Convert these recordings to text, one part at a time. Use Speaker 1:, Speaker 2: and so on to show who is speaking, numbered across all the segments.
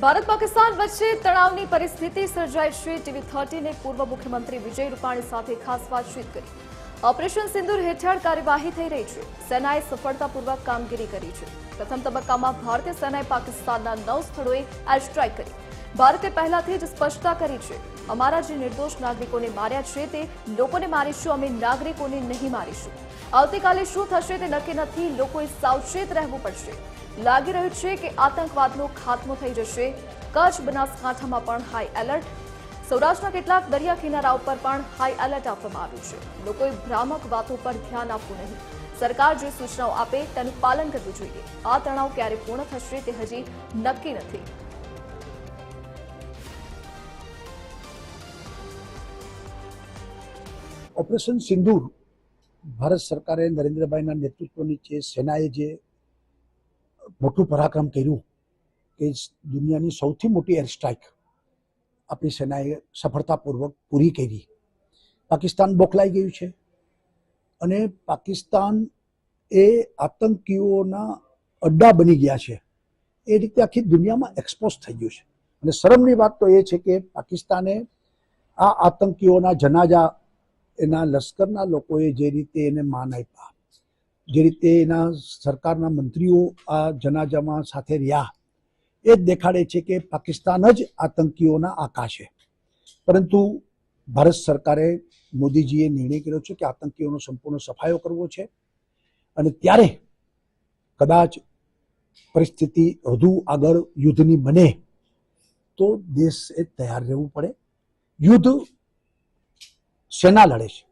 Speaker 1: ભારત પાકિસ્તાન વચ્ચે તણાવની પરિસ્થિતિ સર્જાઈ છે। TV13 પૂર્વ મુખ્યમંત્રી વિજય રૂપાણી સાથે ખાસ વાતચીત કરી। ઓપરેશન સિંદૂર હેઠળ કાર્યવાહી થઈ રહી છે। સેનાએ સફળતાપૂર્વક કામગીરી કરી છે। પ્રથમ તબક્કામાં ભારતીય સેનાએ પાકિસ્તાનના 9 સ્થળોએ એર સ્ટ્રાઇક કરી। ભારતે પહેલાથી જ સ્પષ્ટતા કરી છે, અમારા જે નિર્દોષ નાગરિકોને માર્યા છે તે લોકોને મારીશું, અમે નાગરિકોને નહીં મારીશું। આવતીકાલે શું થશે તે નક્કી નથી, લોકોએ સાવચેત રહેવું પડશે। લાગી રહ્યું છે કે આતંકવાદનો ખાત્મો થઈ જશે। કચ્છ બનાસકાંઠામાં પણ હાઈ એલર્ટ। સૌરાષ્ટ્રના કેટલાક દરિયા કિનારાઓ પર પણ હાઈ એલર્ટ આપવામાં આવ્યું છે। લોકોએ ભ્રામક વાતો પર ધ્યાન આપવું નહીં। સરકાર જે સૂચનાઓ આપે તેનું પાલન કરવું જોઈએ। આ તણાવ ક્યારે પૂર્ણ થશે તે હજી નક્કી નથી।
Speaker 2: ઓપરેશન સિંદૂર ભારત સરકારે નરેન્દ્રભાઈના નેતૃત્વ નીચે સેનાએ જે મોટું પરાક્રમ કર્યું કે દુનિયાની સૌથી મોટી એર સ્ટ્રાઇક આપણી સેનાએ સફળતાપૂર્વક પૂરી કરી। પાકિસ્તાન બોખલાઈ ગયું છે અને પાકિસ્તાન એ આતંકીઓના અડ્ડા બની ગયા છે। એ રીતે આખી દુનિયામાં એક્સપોઝ થઈ ગયું છે અને શરમની વાત તો એ છે કે પાકિસ્તાને આ આતંકીઓના જનાજા એના લશ્કરના લોકોએ જે રીતે એને માન આપ્યા, જે રીતે એના સરકારના મંત્રીઓ આ જનાજામાં સાથે રહ્યા, એ જ દેખાડે છે કે પાકિસ્તાન જ આતંકીઓના આકા છે। પરંતુ ભારત સરકારે, મોદીજીએ નિર્ણય કર્યો છે કે આતંકીઓનો સંપૂર્ણ સફાયો કરવો છે અને ત્યારે કદાચ પરિસ્થિતિ વધુ આગળ યુદ્ધની બને તો દેશે તૈયાર રહેવું પડે। યુદ્ધ સેના લડે છે,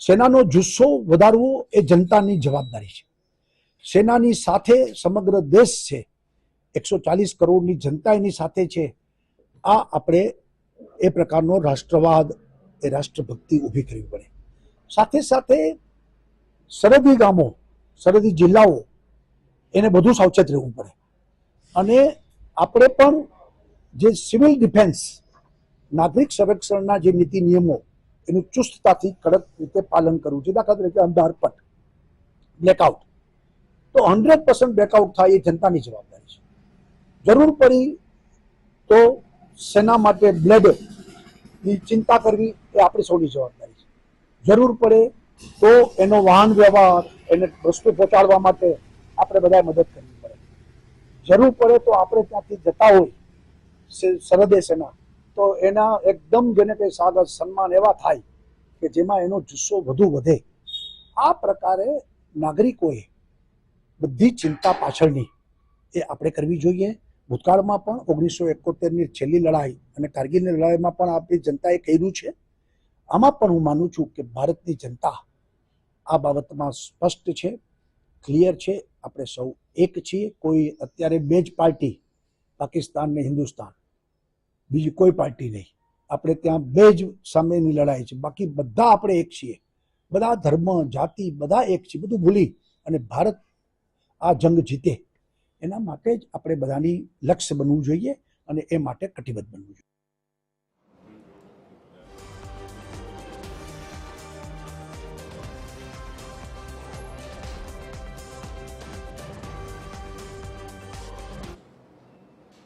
Speaker 2: સેનાનો જુસ્સો વધારવો એ જનતાની જવાબદારી છે। સેનાની સાથે સમગ્ર દેશ છે, 140 કરોડની જનતા એની સાથે છે। આ આપણે એ પ્રકારનો રાષ્ટ્રવાદ, એ રાષ્ટ્રભક્તિ ઊભી કરવી પડે। સાથે સાથે સરહદી ગામો, સરહદી જિલ્લાઓ એને બધું સાવચેત રહેવું પડે અને આપણે પણ જે સિવિલ ડિફેન્સ, નાગરિક સંરક્ષણના જે નીતિ નિયમો એનું ચુસ્તતાથી કડક રીતે પાલન કરવું છે। દાખલા તરીકે અંધારપટ, બ્લેકઆઉટ, તો 100% બ્લેકઆઉટ થાય એ જનતાની જવાબદારી છે। જરૂર પડી તો સેના માટે બ્લડની ચિંતા કરવી એ આપણી સૌની જવાબદારી છે। જરૂર પડે તો એનો વાહન વ્યવહાર, એને વસ્તુ પહોંચાડવા માટે આપણે બધાએ મદદ કરવી પડે। જરૂર પડે તો આપણે ત્યાંથી જતા હોય સરહદે સેના, તો એના એકદમ જેને કંઈ સાદર સન્માન એવા થાય કે જેમાં એનો જુસ્સો વધુ વધે। આ પ્રકારે નાગરિકોએ બધી ચિંતા પાછળની એ આપણે કરવી જોઈએ। ભૂતકાળમાં પણ 1971ની છેલ્લી લડાઈ અને કારગિલની લડાઈમાં પણ આપણી જનતાએ કર્યું છે। આમાં પણ હું માનું છું કે ભારતની જનતા આ બાબતમાં સ્પષ્ટ છે, ક્લિયર છે। આપણે સૌ એક છીએ। કોઈ અત્યારે બે જ પાર્ટી, પાકિસ્તાન ને હિન્દુસ્તાન, બીજી કોઈ પાર્ટી નહીં। આપણે ત્યાં બે જ સામેની લડાઈ છે, બાકી બધા આપણે એક છીએ। બધા ધર્મ, જાતિ બધા એક છે। બધું ભૂલી અને ભારત આ જંગ જીતે એના માટે જ આપણે બધાની લક્ષ્ય બનવું જોઈએ અને એ માટે કટિબદ્ધ બનવું જોઈએ।